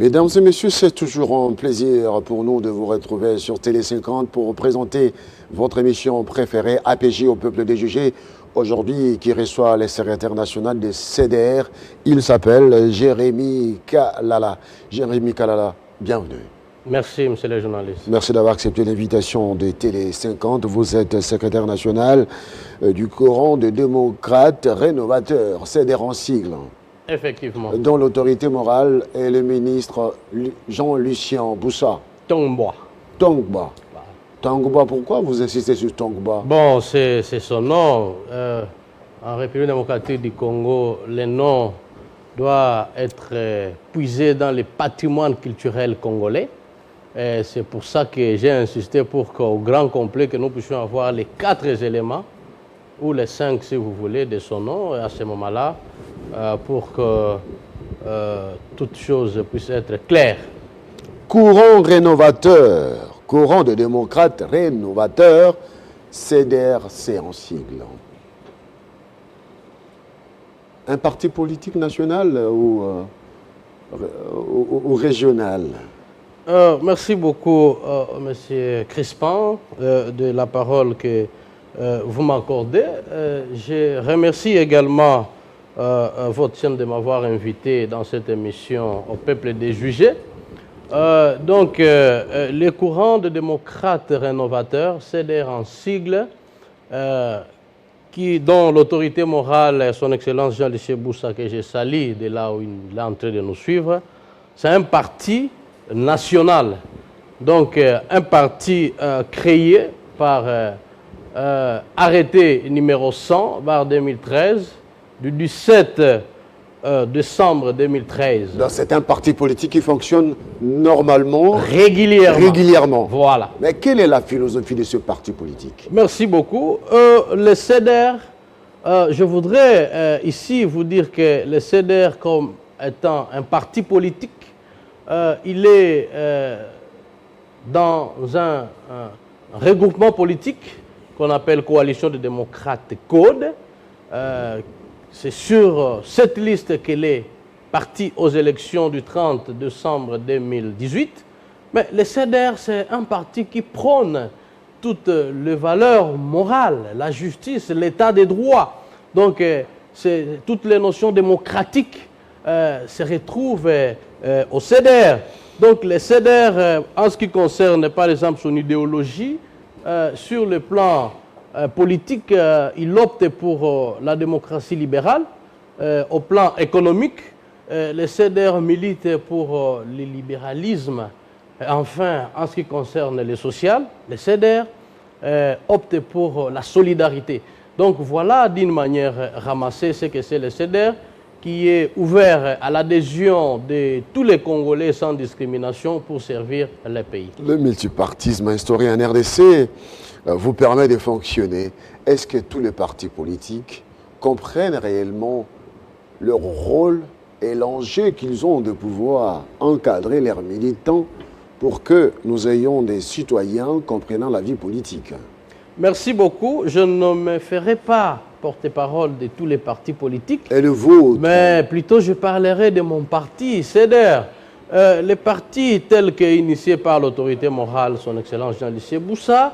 Mesdames et messieurs, c'est toujours un plaisir pour nous de vous retrouver sur Télé 50 pour présenter votre émission préférée, APJ au peuple des jugés. Aujourd'hui, qui reçoit le secrétaire national des CDR, il s'appelle Jérémy Kalala. Jérémy Kalala, bienvenue. Merci, monsieur le journaliste. Merci d'avoir accepté l'invitation de Télé 50. Vous êtes secrétaire national du courant de démocrates rénovateurs, CDR en sigle. Effectivement. Dont l'autorité morale est le ministre Jean-Lucien Boussa. Tongba. Tongba. Tongba, pourquoi vous insistez sur Tongba? Bon, c'est son nom. En République démocratique du Congo, le nom doit être puisé dans le patrimoine culturel congolais. C'est pour ça que j'ai insisté pour qu'au grand complet, que nous puissions avoir les 4 éléments, ou les 5 si vous voulez, de son nom, à ce moment-là, pour que toute chose puisse être claire. Courant rénovateur, courant de démocrates rénovateurs, CDRC en sigle. Un parti politique national ou régional? Merci beaucoup, Monsieur Crispin, de la parole que vous m'accordez. Je remercie également votre chaîne de m'avoir invité dans cette émission au peuple des jugés. Les courants de démocrates rénovateurs, CDR en sigle, dont l'autorité morale, son Excellence Jean-Lucien Boussa, que je salue de là où il est en train de nous suivre, c'est un parti national. Donc, un parti créé par arrêté numéro 100/2013 du 17 décembre 2013. Donc c'est un parti politique qui fonctionne normalement, régulièrement. Voilà. Mais quelle est la philosophie de ce parti politique? Merci beaucoup. Le CDR, je voudrais ici vous dire que le CDR, comme étant un parti politique, il est dans un regroupement politique qu'on appelle Coalition des démocrates Code. C'est sur cette liste qu'elle est partie aux élections du 30 décembre 2018. Mais le CDR, c'est un parti qui prône toutes les valeurs morales, la justice, l'état des droits. Donc, toutes les notions démocratiques se retrouvent au CDR. Donc, le CDR, en ce qui concerne, par exemple, son idéologie, sur le plan politique, il opte pour la démocratie libérale. Au plan économique, le CDR milite pour le libéralisme. Enfin, en ce qui concerne le social, le CDR opte pour la solidarité. Donc voilà, d'une manière ramassée, ce que c'est le CDR, qui est ouvert à l'adhésion de tous les Congolais sans discrimination pour servir le pays. Le multipartisme instauré en RDC vous permet de fonctionner. Est-ce que tous les partis politiques comprennent réellement leur rôle et l'enjeu qu'ils ont de pouvoir encadrer leurs militants pour que nous ayons des citoyens comprenant la vie politique? Merci beaucoup. Je ne me ferai pas porte-parole de tous les partis politiques. Et le vôtre? Mais plutôt je parlerai de mon parti, CDR. Les partis tels qu'initiés par l'autorité morale, son Excellence Jean-Lucien Boussa,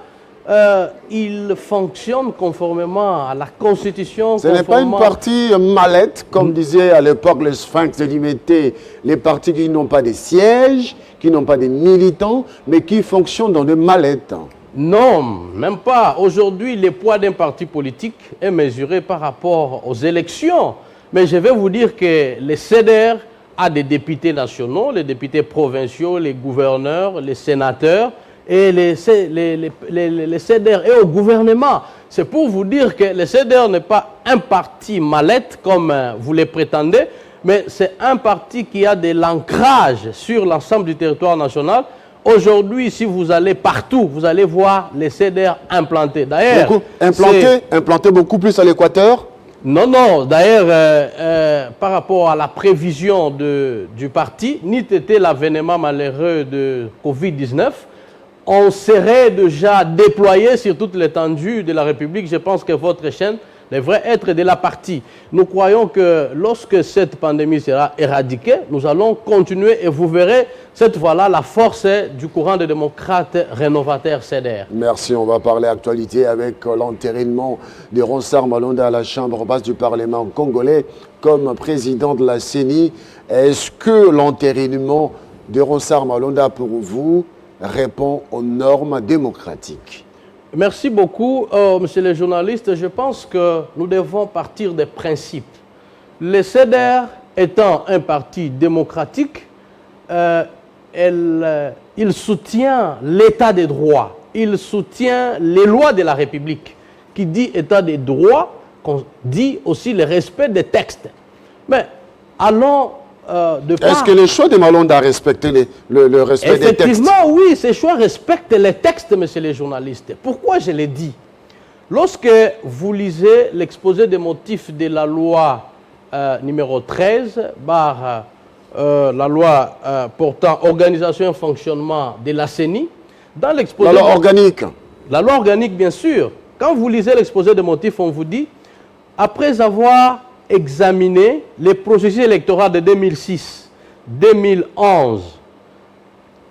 il fonctionne conformément à la Constitution. Ce n'est pas une partie mallette, comme disait à l'époque le Sphinx de Limété, les partis qui n'ont pas de sièges, qui n'ont pas de militants, mais qui fonctionnent dans des mallettes. Non, même pas. Aujourd'hui, le poids d'un parti politique est mesuré par rapport aux élections. Mais je vais vous dire que le CDR a des députés nationaux, les députés provinciaux, les gouverneurs, les sénateurs, et les CDR et au gouvernement. C'est pour vous dire que le CDR n'est pas un parti mallette comme vous le prétendez, mais c'est un parti qui a de l'ancrage sur l'ensemble du territoire national. Aujourd'hui, si vous allez partout, vous allez voir les CDR implantés. D'ailleurs, implantés beaucoup plus à l'Équateur? Non. D'ailleurs, par rapport à la prévision du parti, n'eût été l'avènement malheureux de Covid-19, on serait déjà déployé sur toute l'étendue de la République. Je pense que votre chaîne les vrais êtres de la partie. Nous croyons que lorsque cette pandémie sera éradiquée, nous allons continuer et vous verrez cette fois-là la force du courant des démocrates rénovateurs CDR. Merci. On va parler actualité avec l'entérinement de Ronsard Malonda à la Chambre basse du Parlement congolais comme président de la CENI. Est-ce que l'entérinement de Ronsard Malonda, pour vous, répond aux normes démocratiques? Merci beaucoup, monsieur le journaliste. Je pense que nous devons partir des principes. Le CDR étant un parti démocratique, il soutient l'état des droits, il soutient les lois de la République. Qui dit état des droits, qu'on dit aussi le respect des textes. Mais allons de part... Est-ce que les choix de Malonda respectent le respect des textes? Effectivement, oui, ces choix respectent les textes, monsieur les journalistes. Pourquoi je l'ai dit? Lorsque vous lisez l'exposé des motifs de la loi numéro 13, la loi portant organisation et fonctionnement de la CENI, dans l'exposé... La loi organique. La loi organique, bien sûr. Quand vous lisez l'exposé des motifs, on vous dit, après avoir examiné les processus électoraux de 2006, 2011,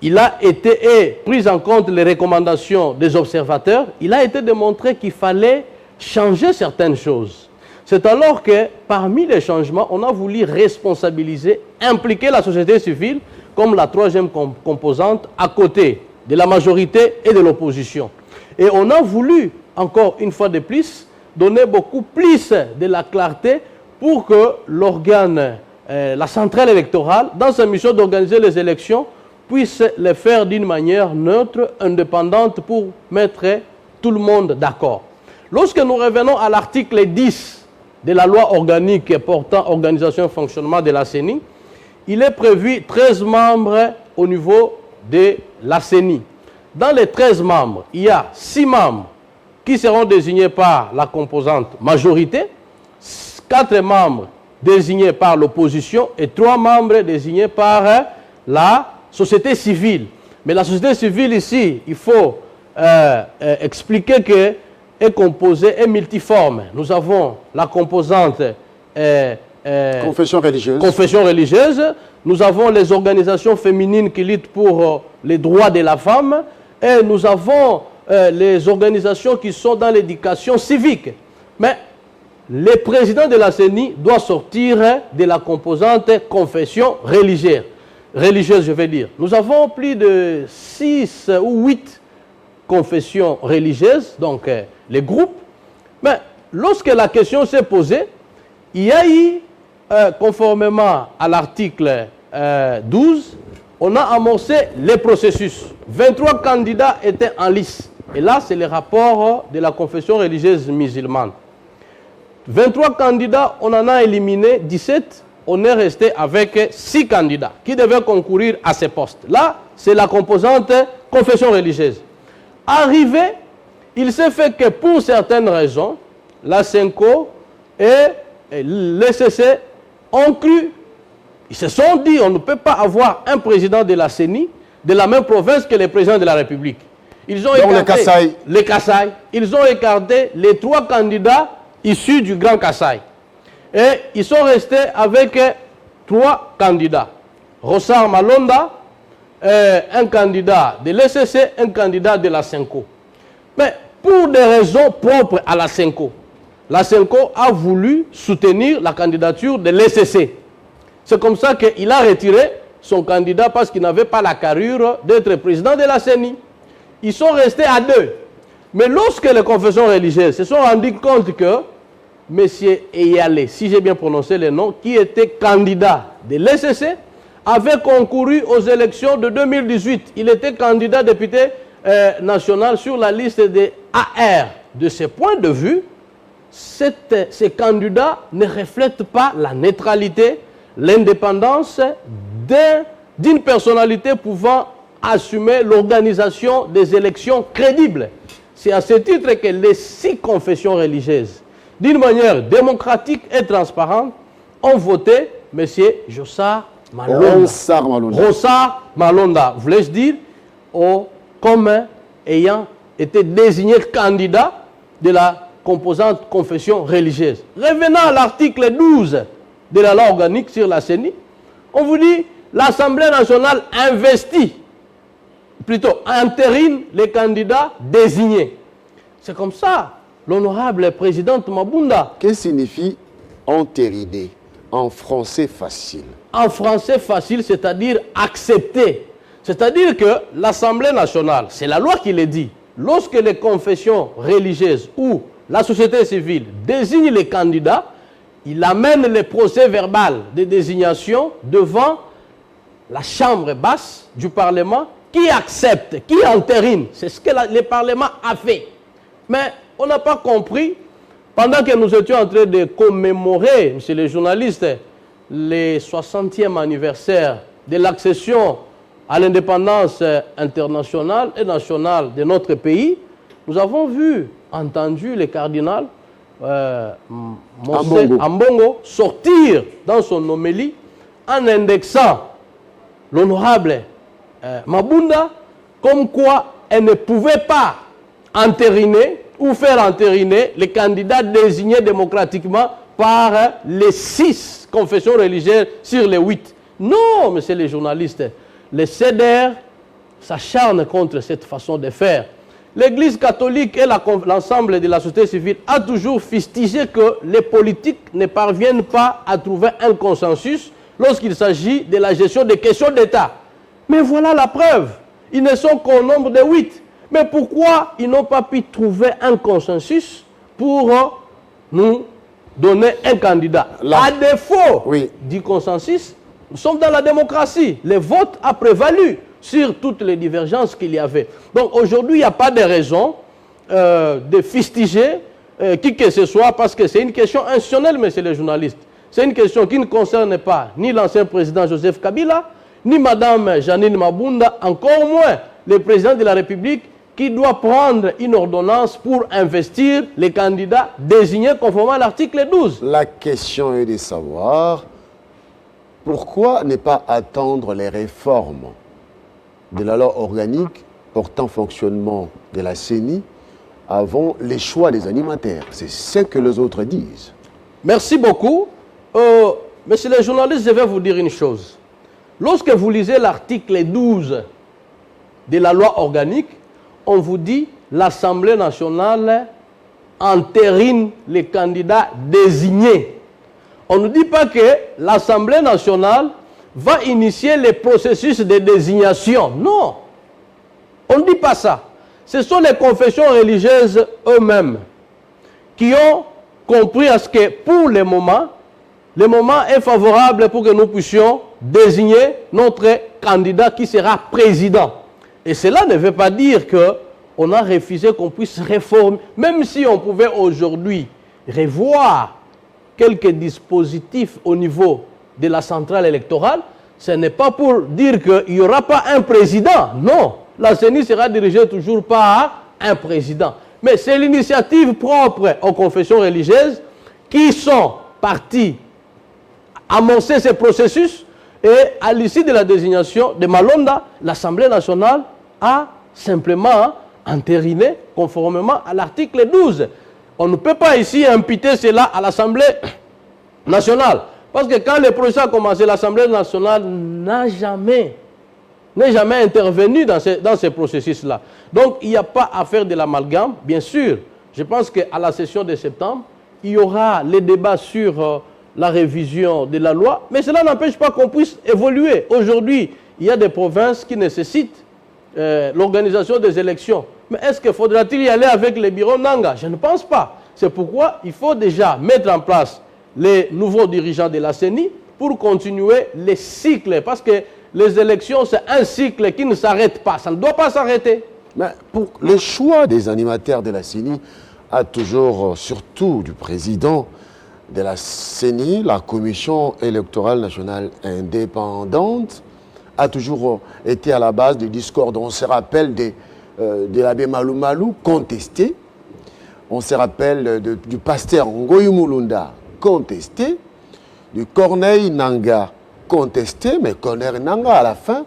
il a été pris en compte les recommandations des observateurs, il a été démontré qu'il fallait changer certaines choses. C'est alors que, parmi les changements, on a voulu responsabiliser, impliquer la société civile comme la troisième composante à côté de la majorité et de l'opposition. Et on a voulu, encore une fois de plus, donner beaucoup plus de la clarté pour que l'organe, la centrale électorale, dans sa mission d'organiser les élections, puisse les faire d'une manière neutre, indépendante, pour mettre tout le monde d'accord. Lorsque nous revenons à l'article 10 de la loi organique portant organisation et fonctionnement de la CENI, il est prévu 13 membres au niveau de la CENI. Dans les 13 membres, il y a 6 membres qui seront désignés par la composante majorité, 4 membres désignés par l'opposition et 3 membres désignés par la société civile. Mais la société civile ici, il faut expliquer qu'elle est composée, est multiforme. Nous avons la composante confession religieuse. Confession religieuse. Nous avons les organisations féminines qui luttent pour les droits de la femme. Et nous avons les organisations qui sont dans l'éducation civique. Mais le président de la CENI doit sortir de la composante confession religieuse. Religieuse, je vais dire. Nous avons plus de 6 ou 8 confessions religieuses, donc les groupes. Mais lorsque la question s'est posée, il y a eu, conformément à l'article 12, on a amorcé les processus. 23 candidats étaient en lice. Et là, c'est le rapport de la confession religieuse musulmane. 23 candidats, on en a éliminé 17. On est resté avec 6 candidats qui devaient concourir à ces postes. Là, c'est la composante confession religieuse. Arrivé, il s'est fait que pour certaines raisons, la CENCO et l'ECC ont cru, ils se sont dit, on ne peut pas avoir un président de la CENI de la même province que le président de la République. Ils ont écarté les Kasaï. Ils ont écarté les 3 candidats issus du Grand Kasaï. Et ils sont restés avec 3 candidats. Ronsard Malonda, un candidat de l'ECC, un candidat de la CENCO. Mais pour des raisons propres à la CENCO a voulu soutenir la candidature de l'ECC. C'est comme ça qu'il a retiré son candidat parce qu'il n'avait pas la carrure d'être président de la CENI. Ils sont restés à 2. Mais lorsque les confessions religieuses se sont rendues compte que M. Eyale, si j'ai bien prononcé le nom, qui était candidat de l'ECC, avait concouru aux élections de 2018. Il était candidat député national sur la liste des AR. De ce point de vue, ces candidats ne reflètent pas la neutralité, l'indépendance d'une personnalité pouvant assumer l'organisation des élections crédibles. C'est à ce titre que les 6 confessions religieuses, d'une manière démocratique et transparente, ont voté M. Ronsard Malonda. Ronsard Malonda, voulais-je dire, comme ayant été désigné candidat de la composante confession religieuse. Revenons à l'article 12 de la loi organique sur la CENI. On vous dit, l'Assemblée nationale investit, plutôt entérine les candidats désignés. C'est comme ça, l'honorable présidente Mabunda. Qu'est-ce que signifie entériner en français facile? En français facile, c'est-à-dire accepter. C'est-à-dire que l'Assemblée nationale, c'est la loi qui le dit, lorsque les confessions religieuses ou la société civile désigne les candidats, il amène le procès verbal de désignation devant la chambre basse du Parlement qui accepte, qui entérine. C'est ce que le Parlement a fait. Mais on n'a pas compris, pendant que nous étions en train de commémorer, monsieur les journalistes, le 60e anniversaire de l'accession à l'indépendance internationale et nationale de notre pays, nous avons vu, entendu le cardinal Ambongo sortir dans son homélie en indexant l'honorable Mabunda comme quoi elle ne pouvait pas entériner ou faire entériner les candidats désignés démocratiquement par les 6 confessions religieuses sur les 8. Non, monsieur les journalistes, les CDR s'acharnent contre cette façon de faire. L'Église catholique et l'ensemble de la société civile a toujours fustigé que les politiques ne parviennent pas à trouver un consensus lorsqu'il s'agit de la gestion des questions d'État. Mais voilà la preuve. Ils ne sont qu'au nombre de 8. Mais pourquoi ils n'ont pas pu trouver un consensus pour nous donner un candidat? À défaut du consensus, nous sommes dans la démocratie. Le vote a prévalu sur toutes les divergences qu'il y avait. Donc aujourd'hui, il n'y a pas de raison de fustiger qui que ce soit parce que c'est une question institutionnelle, messieurs les journalistes. C'est une question qui ne concerne pas ni l'ancien président Joseph Kabila, ni Mme Janine Mabunda, encore moins le président de la République qui doit prendre une ordonnance pour investir les candidats désignés conformément à l'article 12. La question est de savoir pourquoi ne pas attendre les réformes de la loi organique portant fonctionnement de la CENI avant les choix des animateurs. C'est ce que les autres disent. Merci beaucoup. Messieurs les journalistes, je vais vous dire une chose. Lorsque vous lisez l'article 12 de la loi organique, on vous dit l'Assemblée nationale entérine les candidats désignés. On ne dit pas que l'Assemblée nationale va initier les processus de désignation. Non, on ne dit pas ça. Ce sont les confessions religieuses eux-mêmes qui ont compris à ce que pour le moment est favorable pour que nous puissions désigner notre candidat qui sera président. Et cela ne veut pas dire qu'on a refusé qu'on puisse réformer, même si on pouvait aujourd'hui revoir quelques dispositifs au niveau de la centrale électorale, ce n'est pas pour dire qu'il n'y aura pas un président. Non, la CENI sera dirigée toujours par un président. Mais c'est l'initiative propre aux confessions religieuses qui sont parties amorcer ce processus et à l'issue de la désignation de Malonda, l'Assemblée nationale a simplement entériné conformément à l'article 12. On ne peut pas ici imputer cela à l'Assemblée nationale. Parce que quand le processus a commencé, l'Assemblée nationale n'est jamais intervenue dans ce processus-là. Donc il n'y a pas à faire de l'amalgame. Bien sûr, je pense qu'à la session de septembre, il y aura les débats sur la révision de la loi, mais cela n'empêche pas qu'on puisse évoluer. Aujourd'hui, il y a des provinces qui nécessitent l'organisation des élections. Mais est-ce qu'il faudra-t-il y aller avec les bureaux Nanga? Je ne pense pas. C'est pourquoi il faut déjà mettre en place les nouveaux dirigeants de la CENI pour continuer les cycles. Parce que les élections, c'est un cycle qui ne s'arrête pas. Ça ne doit pas s'arrêter. Mais pour le choix des animateurs de la CENI a toujours, surtout du président de la CENI, la Commission électorale nationale indépendante, a toujours été à la base du discours. On se rappelle de l'abbé Malou Malou contesté. On se rappelle du pasteur Ngoyi Mulunda contesté. Du Corneille Nanga contesté. Mais Corneille Nanga, à la fin,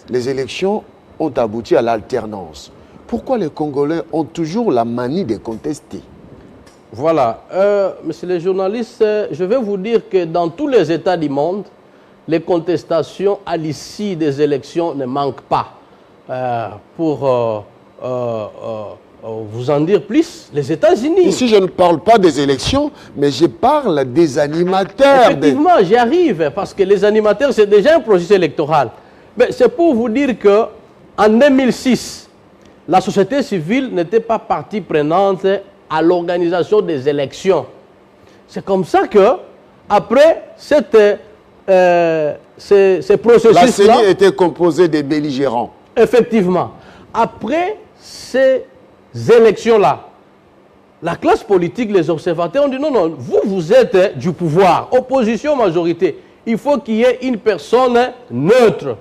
les élections ont abouti à l'alternance. Pourquoi les Congolais ont toujours la manie de contester? Voilà. Monsieur les journalistes, je vais vous dire que dans tous les États du monde, les contestations à l'issue des élections ne manquent pas. Pour vous en dire plus, les États-Unis... Ici, je ne parle pas des élections, mais je parle des animateurs. Effectivement, j'y arrive, parce que les animateurs, c'est déjà un processus électoral. Mais c'est pour vous dire qu'en 2006, la société civile n'était pas partie prenante à l'organisation des élections. C'est comme ça que, après ces processus-là... La CENI était composée des belligérants. Effectivement. Après ces élections-là, la classe politique, les observateurs ont dit non, non, vous êtes du pouvoir, opposition, majorité. Il faut qu'il y ait une personne neutre.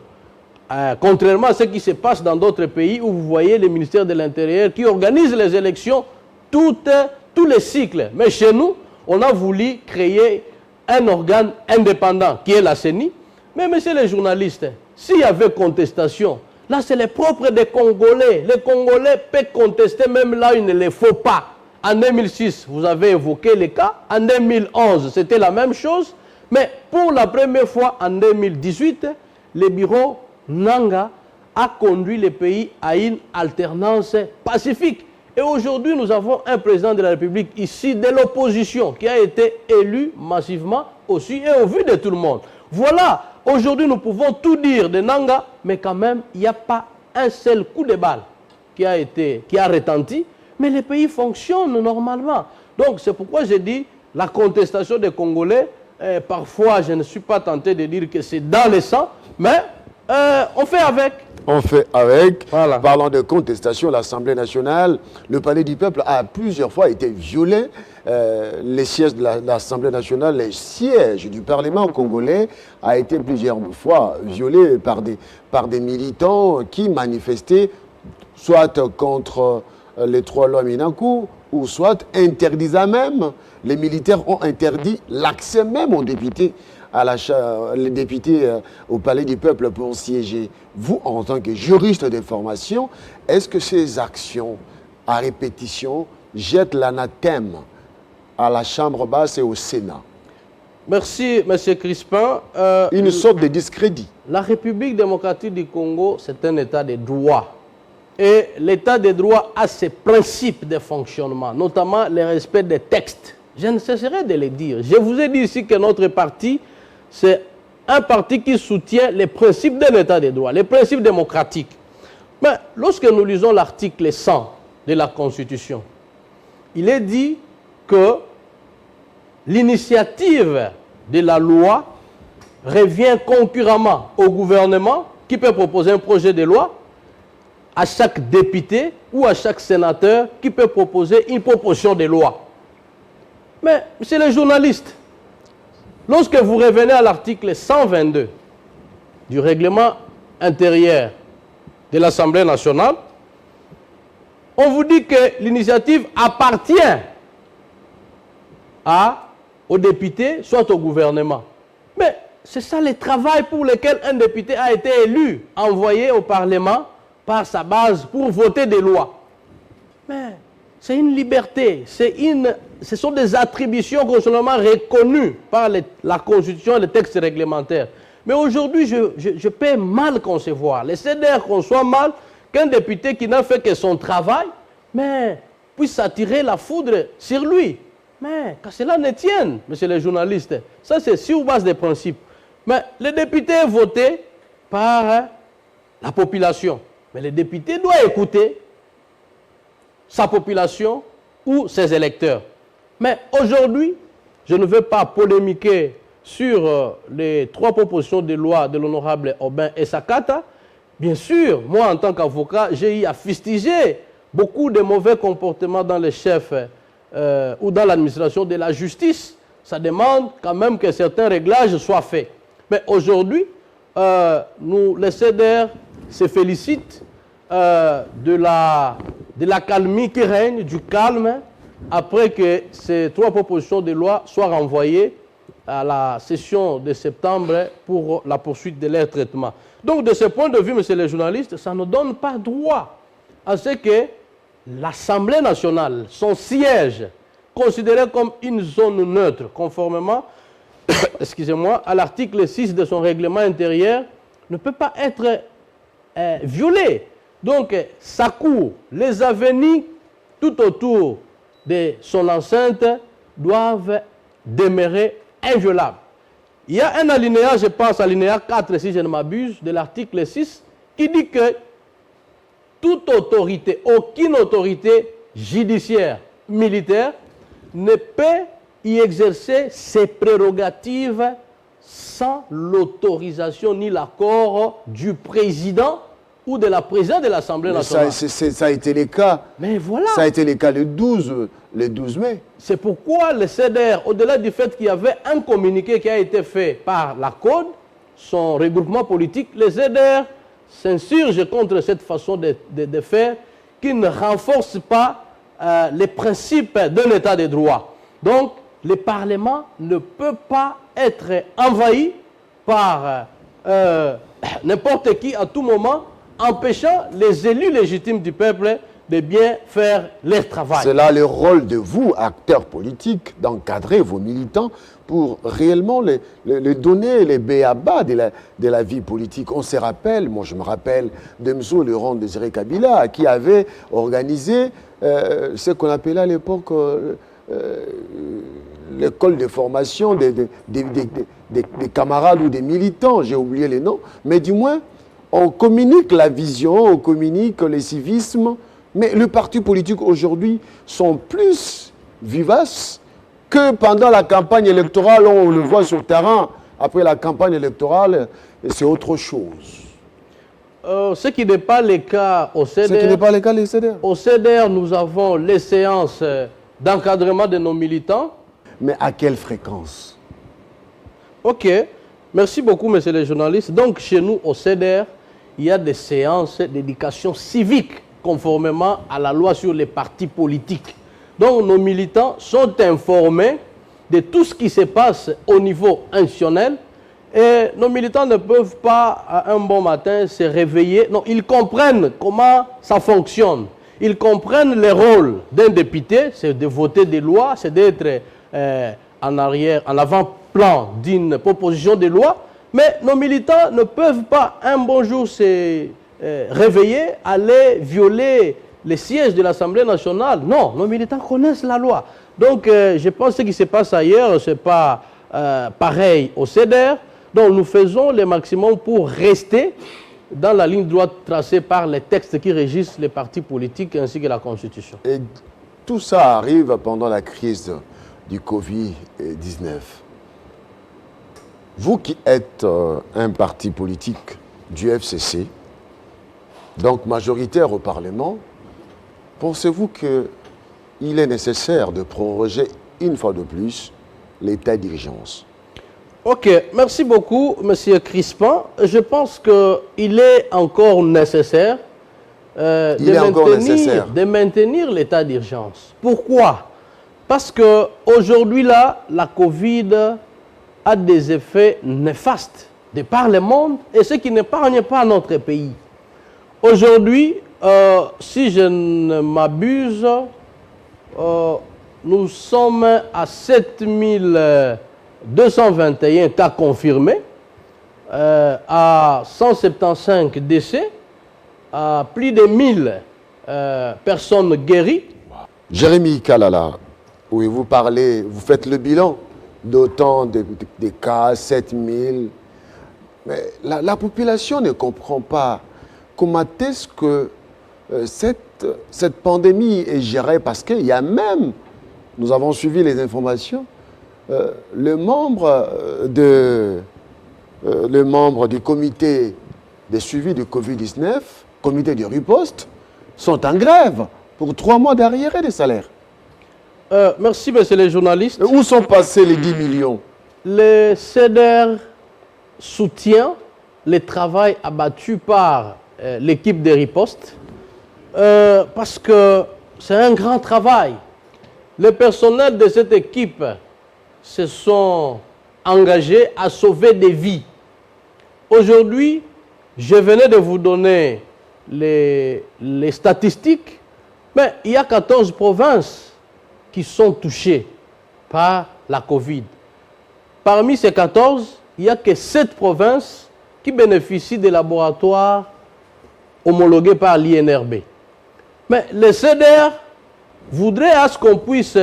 Contrairement à ce qui se passe dans d'autres pays où vous voyez les ministères de l'Intérieur qui organisent les élections tous les cycles. Mais chez nous, on a voulu créer un organe indépendant qui est la CENI. Mais messieurs les journalistes, s'il y avait contestation, là c'est les propres des Congolais. Les Congolais peuvent contester même là où il ne les faut pas. En 2006, vous avez évoqué les cas. En 2011, c'était la même chose. Mais pour la première fois en 2018, le bureau Nanga a conduit le pays à une alternance pacifique. Et aujourd'hui, nous avons un président de la République ici de l'opposition qui a été élu massivement aussi et au vu de tout le monde. Voilà, aujourd'hui nous pouvons tout dire de Nanga, mais quand même, il n'y a pas un seul coup de balle qui a retenti, mais le pays fonctionne normalement. Donc c'est pourquoi j'ai dit la contestation des Congolais, parfois je ne suis pas tenté de dire que c'est dans le sang, mais on fait avec. On fait avec. Voilà. Parlant de contestation, l'Assemblée nationale, le Palais du Peuple a plusieurs fois été violé. Les sièges de l'Assemblée nationale, les sièges du Parlement congolais a été plusieurs fois violé par des militants qui manifestaient soit contre les trois lois Minakou ou soit interdisant même. Les militaires ont interdit l'accès même aux députés. Les députés au Palais du Peuple pour siéger. Vous, en tant que juriste de formation, est-ce que ces actions à répétition jettent l'anathème à la Chambre basse et au Sénat? Merci, M. Crispin. Une sorte de discrédit. La République démocratique du Congo, c'est un État de droit. Et l'État de droit a ses principes de fonctionnement, notamment le respect des textes. Je ne cesserai de le dire. Je vous ai dit ici que notre parti, c'est un parti qui soutient les principes de l'État de droit, les principes démocratiques. Mais lorsque nous lisons l'article 100 de la Constitution, il est dit que l'initiative de la loi revient concurremment au gouvernement qui peut proposer un projet de loi, à chaque député ou à chaque sénateur qui peut proposer une proposition de loi. Mais, monsieur les journalistes, lorsque vous revenez à l'article 122 du règlement intérieur de l'Assemblée nationale, on vous dit que l'initiative appartient aux députés, soit au gouvernement. Mais c'est ça le travail pour lequel un député a été élu, envoyé au Parlement par sa base pour voter des lois. Mais c'est une liberté, ce sont des attributions constitutionnellement reconnues par la Constitution et les textes réglementaires. Mais aujourd'hui, je peux mal concevoir, les CDR conçoivent mal qu'un député qui n'a fait que son travail, mais puisse attirer la foudre sur lui. Mais qu'à cela ne tienne, monsieur les journalistes, ça c'est sur base des principes. Mais le député est voté par la population. Mais le député doit écouter sa population ou ses électeurs. Mais aujourd'hui, je ne veux pas polémiquer sur les trois propositions de loi de l'honorable Aubin Esakata. Bien sûr, moi en tant qu'avocat, j'ai eu à fustiger beaucoup de mauvais comportements dans les chefs ou dans l'administration de la justice. Ça demande quand même que certains réglages soient faits. Mais aujourd'hui, les CDR se félicitent de la calmie qui règne, du calme, après que ces trois propositions de loi soient renvoyées à la session de septembre pour la poursuite de leur traitement. Donc, de ce point de vue, messieurs les journalistes, ça ne donne pas droit à ce que l'Assemblée nationale, son siège, considérée comme une zone neutre, conformément excusez-moi, à l'article 6 de son règlement intérieur, ne peut pas être violée. Donc, sa cour, les avenirs tout autour de son enceinte doivent demeurer inviolables. Il y a un alinéa, je pense, alinéa 4, si je ne m'abuse, de l'article 6, qui dit que toute autorité, aucune autorité judiciaire, militaire, ne peut y exercer ses prérogatives sans l'autorisation ni l'accord du président ou de la présidente de l'Assemblée nationale. Ça a été le cas. Mais voilà. Ça a été le cas le 12 mai. C'est pourquoi le CEDER, au-delà du fait qu'il y avait un communiqué qui a été fait par la CODE, son regroupement politique, le CEDER s'insurge contre cette façon de faire qui ne renforce pas les principes d'un état de droit. Donc, le Parlement ne peut pas être envahi par n'importe qui à tout moment, empêchant les élus légitimes du peuple de bien faire leur travail. C'est là le rôle de vous, acteurs politiques, d'encadrer vos militants pour réellement les donner les b.a.-ba de la vie politique. On se rappelle, moi je me rappelle de M. Laurent Désiré Kabila qui avait organisé ce qu'on appelait à l'époque l'école de formation des camarades ou des militants, j'ai oublié les noms, mais du moins on communique la vision, on communique le civisme, mais les partis politiques aujourd'hui sont plus vivaces que pendant la campagne électorale, on le voit sur le terrain. Après la campagne électorale, c'est autre chose. Ce qui n'est pas le cas au CEDER. Ce qui n'est pas le cas au CEDER. Au CEDER, nous avons les séances d'encadrement de nos militants. Mais à quelle fréquence? Ok. Merci beaucoup, monsieur le journaliste. Donc, chez nous, au CEDER, il y a des séances d'éducation civique conformément à la loi sur les partis politiques. Donc, nos militants sont informés de tout ce qui se passe au niveau institutionnel et nos militants ne peuvent pas, un bon matin, se réveiller. Non, ils comprennent comment ça fonctionne. Ils comprennent le rôle d'un député, c'est de voter des lois, c'est d'être en avant-plan d'une proposition de loi. Mais nos militants ne peuvent pas, un bon jour, se réveiller, aller violer les sièges de l'Assemblée nationale. Non, nos militants connaissent la loi. Donc, je pense que ce qui se passe ailleurs, ce n'est pas pareil au CEDER. Donc, nous faisons le maximum pour rester dans la ligne droite tracée par les textes qui régissent les partis politiques ainsi que la Constitution. Et tout ça arrive pendant la crise du Covid-19. Vous qui êtes un parti politique du FCC, donc majoritaire au Parlement, pensez-vous qu'il est nécessaire de proroger une fois de plus l'état d'urgence? Ok, merci beaucoup, M. Crispin. Je pense qu'il est encore nécessaire, de maintenir l'état d'urgence. Pourquoi? Parce qu'aujourd'hui, là, la Covid a des effets néfastes de par le monde et ce qui n'épargne pas notre pays. Aujourd'hui, si je ne m'abuse, nous sommes à 7221 cas confirmés, à 175 décès, à plus de 1000 personnes guéries. Jérémy Kalala, oui, vous parlez, vous faites le bilan d'autant de cas, 7000. Mais la population ne comprend pas comment est-ce que cette pandémie est gérée, parce qu'il y a même, nous avons suivi les informations, le membre du comité de suivi du Covid-19, comité de riposte, sont en grève pour 3 mois d'arriérés de salaire. Merci, monsieur le journaliste. Où sont passés les 10 millions? Le CEDER soutient le travail abattu par l'équipe de riposte parce que c'est un grand travail. Le personnel de cette équipe se sont engagés à sauver des vies. Aujourd'hui, je venais de vous donner les statistiques, mais il y a 14 provinces qui sont touchés par la Covid. Parmi ces 14, il n'y a que 7 provinces qui bénéficient des laboratoires homologués par l'INRB. Mais le CEDER voudrait à ce qu'on puisse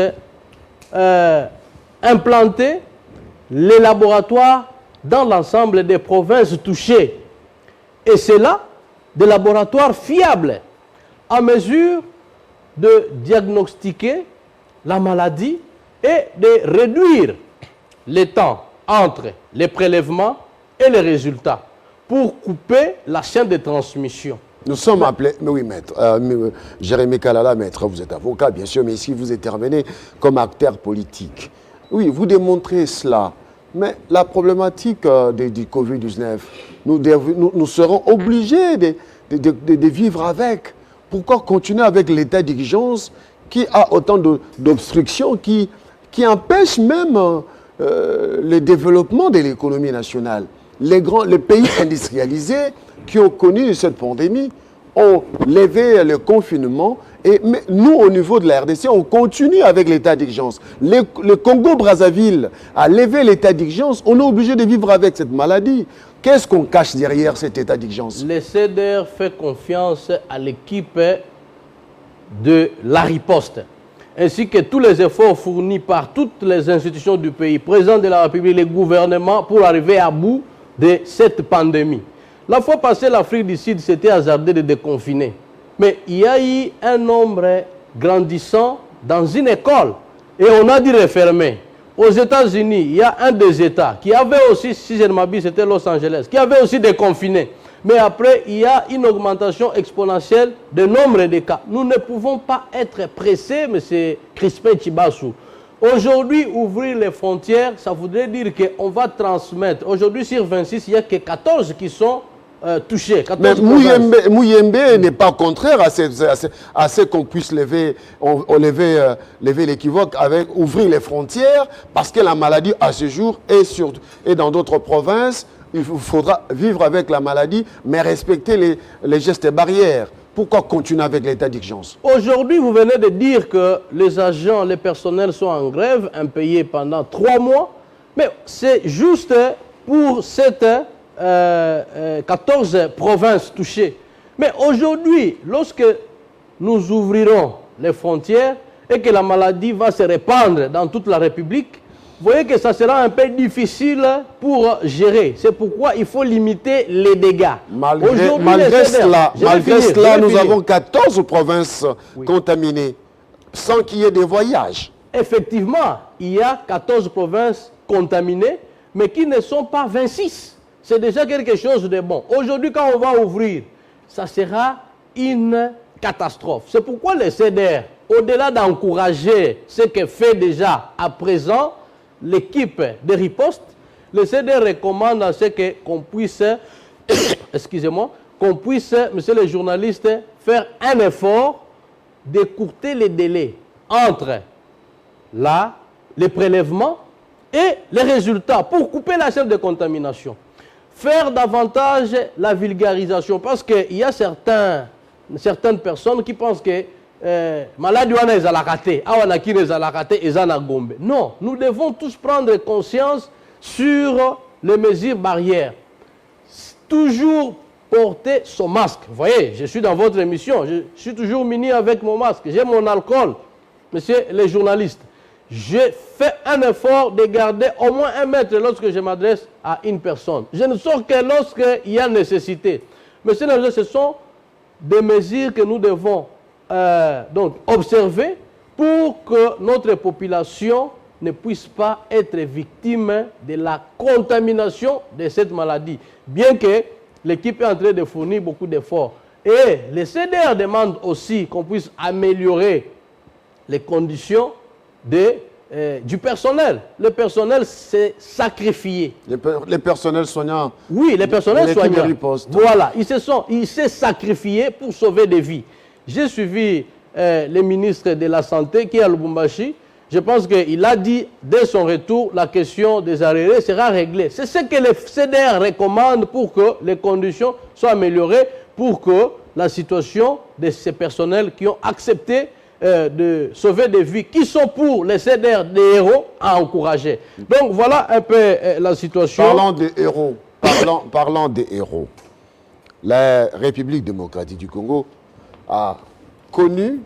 implanter les laboratoires dans l'ensemble des provinces touchées. Et c'est là des laboratoires fiables, en mesure de diagnostiquer la maladie et de réduire les temps entre les prélèvements et les résultats pour couper la chaîne de transmission. Nous sommes appelés, mais oui maître, Jérémy Kalala, maître, vous êtes avocat bien sûr, mais ici vous intervenez comme acteur politique. Oui, vous démontrez cela, mais la problématique du Covid-19, nous serons obligés de vivre avec. Pourquoi continuer avec l'état d'urgence qui a autant d'obstructions, qui empêche même le développement de l'économie nationale? Les pays industrialisés qui ont connu cette pandémie ont levé le confinement mais nous, au niveau de la RDC, on continue avec l'état d'urgence. Le Congo-Brazzaville a levé l'état d'urgence, on est obligé de vivre avec cette maladie. Qu'est-ce qu'on cache derrière cet état d'urgence? Le CEDER fait confiance à l'équipe de la riposte, ainsi que tous les efforts fournis par toutes les institutions du pays, président de la République, les gouvernements, pour arriver à bout de cette pandémie. La fois passée, l'Afrique du Sud s'était hasardée de déconfiner. Mais il y a eu un nombre grandissant dans une école et on a dû refermer. Aux États-Unis, il y a un des États qui avait aussi, si je ne m'abuse, c'était Los Angeles, qui avait aussi déconfiné. Mais après, il y a une augmentation exponentielle du nombre de cas. Nous ne pouvons pas être pressés, M. Crispin Chibassou. Aujourd'hui, ouvrir les frontières, ça voudrait dire qu'on va transmettre. Aujourd'hui, sur 26, il n'y a que 14 qui sont touchés. Mais Mouyembe n'est pas contraire à ce qu'on puisse lever l'équivoque avec ouvrir les frontières, parce que la maladie, à ce jour, est dans d'autres provinces. Il faudra vivre avec la maladie, mais respecter les gestes barrières. Pourquoi continuer avec l'état d'urgence? Aujourd'hui, vous venez de dire que les agents, les personnels sont en grève, impayés pendant 3 mois. Mais c'est juste pour cette 14 provinces touchées. Mais aujourd'hui, lorsque nous ouvrirons les frontières et que la maladie va se répandre dans toute la République, vous voyez que ça sera un peu difficile pour gérer. C'est pourquoi il faut limiter les dégâts. Malgré cela, nous avons 14 provinces contaminées, sans qu'il y ait de voyages. Effectivement, il y a 14 provinces contaminées, mais qui ne sont pas 26. C'est déjà quelque chose de bon. Aujourd'hui, quand on va ouvrir, ça sera une catastrophe. C'est pourquoi le CEDER, au-delà d'encourager ce que fait déjà à présent l'équipe de riposte, le CEDER recommande à ce qu'on puisse, excusez-moi, qu'on puisse, monsieur le journaliste, faire un effort d'écourter les délais entre les prélèvements et les résultats pour couper la chaîne de contamination. Faire davantage la vulgarisation, parce qu'il y a certaines personnes qui pensent que maladie wana ezala raté, awana kine ezala raté, ezana gombe. Non, nous devons tous prendre conscience sur les mesures barrières. Toujours porter son masque. Vous voyez, je suis dans votre émission, je suis toujours muni avec mon masque, j'ai mon alcool. Monsieur les journalistes, je fais un effort de garder au moins 1 mètre lorsque je m'adresse à une personne. Je ne sors que lorsqu'il y a nécessité. Monsieur les journalistes, ce sont des mesures que nous devons donc observer pour que notre population ne puisse pas être victime de la contamination de cette maladie. Bien que l'équipe est en train de fournir beaucoup d'efforts. Et le CEDER demande aussi qu'on puisse améliorer les conditions du personnel. Le personnel s'est sacrifié. Les personnels soignants. Oui, les personnels soignants. Voilà, il s'est sacrifié pour sauver des vies. J'ai suivi le ministre de la Santé qui est à Lubumbashi. Je pense qu'il a dit, dès son retour, la question des arrêts sera réglée. C'est ce que le CEDER recommande pour que les conditions soient améliorées, pour que la situation de ces personnels qui ont accepté de sauver des vies, qui sont pour les CDR des héros, à encourager. Donc voilà un peu la situation. Parlant des héros, la République démocratique du Congo a connu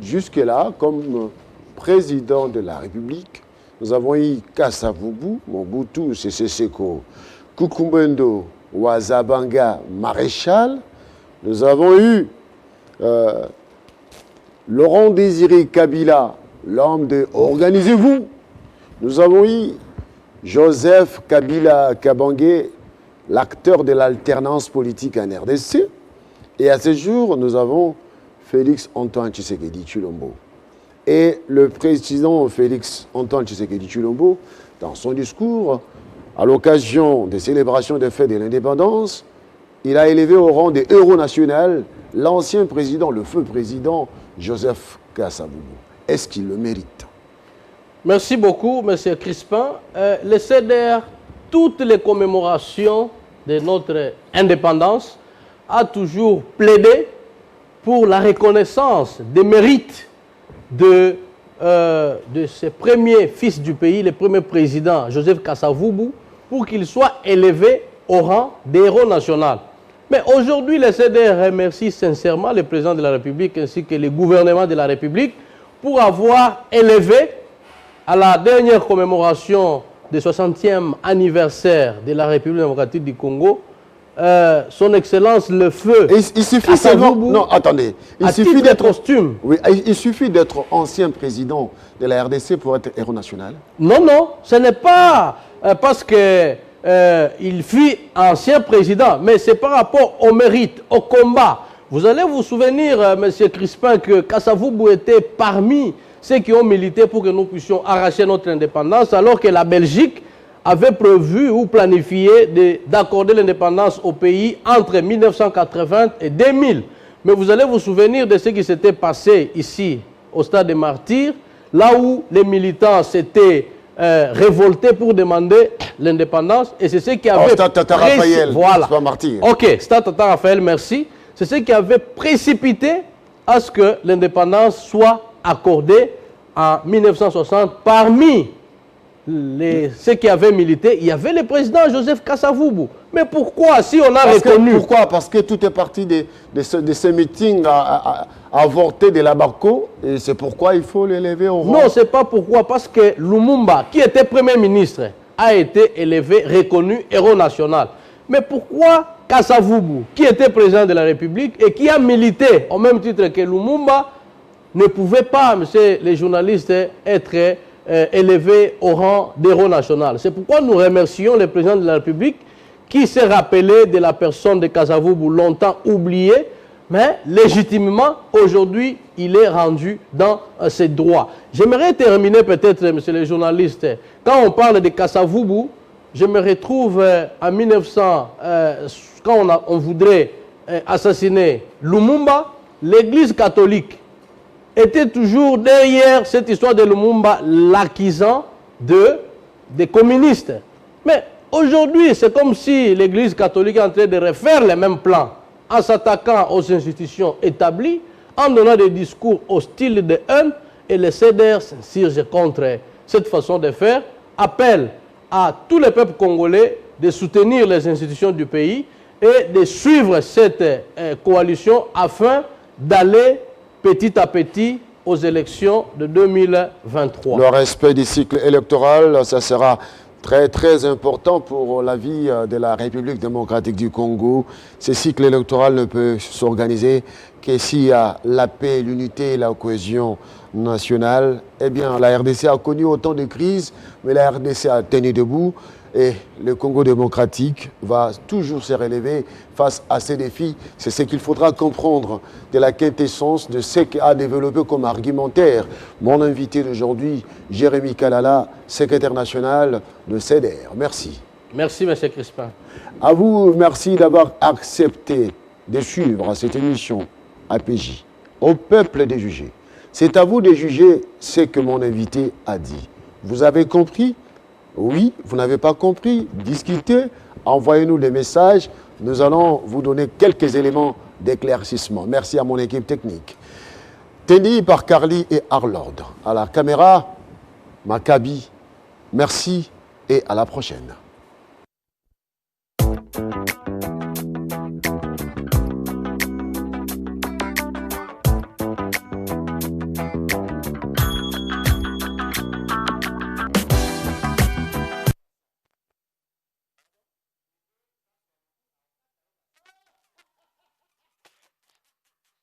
jusque-là comme président de la République. Nous avons eu Kasavubu, Mobutu Sese Seko, Kukumbendo, Wazabanga, maréchal. Nous avons eu Laurent Désiré Kabila, l'homme de « Organisez-vous ». Nous avons eu Joseph Kabila Kabange, l'acteur de l'alternance politique en RDC. Et à ce jour, nous avons Félix Antoine Tshisekedi Tshilombo. Et le président Félix Antoine Tshisekedi Tshilombo, dans son discours, à l'occasion des célébrations des fêtes de l'indépendance, il a élevé au rang de héros national l'ancien président, le feu président Joseph Kasavubu. Est-ce qu'il le mérite? Merci beaucoup, M. Crispin. Le CDR, toutes les commémorations de notre indépendance, a toujours plaidé pour la reconnaissance des mérites de ce premier fils du pays, le premier président, Joseph Kasavubu, pour qu'il soit élevé au rang d'héros national. Mais aujourd'hui, le CDR remercie sincèrement le président de la République ainsi que le gouvernement de la République pour avoir élevé à la dernière commémoration du 60e anniversaire de la République démocratique du Congo, son Excellence le feu. Il suffit seulement. Non, attendez. Il suffit d'être costume. Oui, il suffit d'être ancien président de la RDC pour être héros national. Non, non, ce n'est pas parce que il fut ancien président, mais c'est par rapport au mérite, au combat. Vous allez vous souvenir, M. Crispin, que Kasavubu était parmi ceux qui ont milité pour que nous puissions arracher notre indépendance, alors que la Belgique avait prévu ou planifié d'accorder l'indépendance au pays entre 1980 et 2000. Mais vous allez vous souvenir de ce qui s'était passé ici, au stade des Martyrs, là où les militants s'étaient révoltés pour demander l'indépendance. Et c'est ce qui avait... Stade Tata Raphaël, voilà. pas Martyr. Ok, Stade Tata Raphaël, merci. C'est ce qui avait précipité à ce que l'indépendance soit accordée en 1960 parmi ceux qui avaient milité. Il y avait le président Joseph Kasavubu. Mais pourquoi, si on a reconnu... Pourquoi? Parce que tout est parti de ce meeting avorté de la Barco, et c'est pourquoi il faut l'élever au rang. Non, c'est pas pourquoi. Parce que Lumumba, qui était Premier ministre, a été élevé, reconnu héros national. Mais pourquoi Kasavubu, qui était président de la République et qui a milité au même titre que Lumumba, ne pouvait pas, monsieur les journalistes, être élevé au rang d'héros national? C'est pourquoi nous remercions le président de la République qui s'est rappelé de la personne de Kasavubu, longtemps oubliée, mais légitimement, aujourd'hui, il est rendu dans ses droits. J'aimerais terminer peut-être, monsieur les journalistes, quand on parle de Kasavubu, je me retrouve en 1900, quand on voudrait assassiner Lumumba, l'Église catholique était toujours derrière cette histoire de Lumumba, l'accusant des communistes. Mais aujourd'hui, c'est comme si l'Église catholique est en train de refaire les mêmes plans, en s'attaquant aux institutions établies, en donnant des discours hostiles de haine, et le CDR s'insurge contre cette façon de faire, appelle à tous les peuples congolais de soutenir les institutions du pays et de suivre cette coalition afin d'aller petit à petit aux élections de 2023. Le respect du cycle électoral, ça sera très très important pour la vie de la République démocratique du Congo. Ce cycle électoral ne peut s'organiser que s'il y a la paix, l'unité et la cohésion nationale. Eh bien, la RDC a connu autant de crises, mais la RDC a tenu debout. Et le Congo démocratique va toujours se relever face à ces défis. C'est ce qu'il faudra comprendre de la quintessence de ce qu'a développé comme argumentaire mon invité d'aujourd'hui, Jérémy Kalala, secrétaire national de CDR. Merci. Merci, M. Crispin. À vous, merci d'avoir accepté de suivre cette émission APJ. Au peuple de juger. C'est à vous de juger ce que mon invité a dit. Vous avez compris? Oui, vous n'avez pas compris? Discutez, envoyez-nous des messages. Nous allons vous donner quelques éléments d'éclaircissement. Merci à mon équipe technique. Teni par Carly et Arlord. À la caméra, Maccabi. Merci et à la prochaine.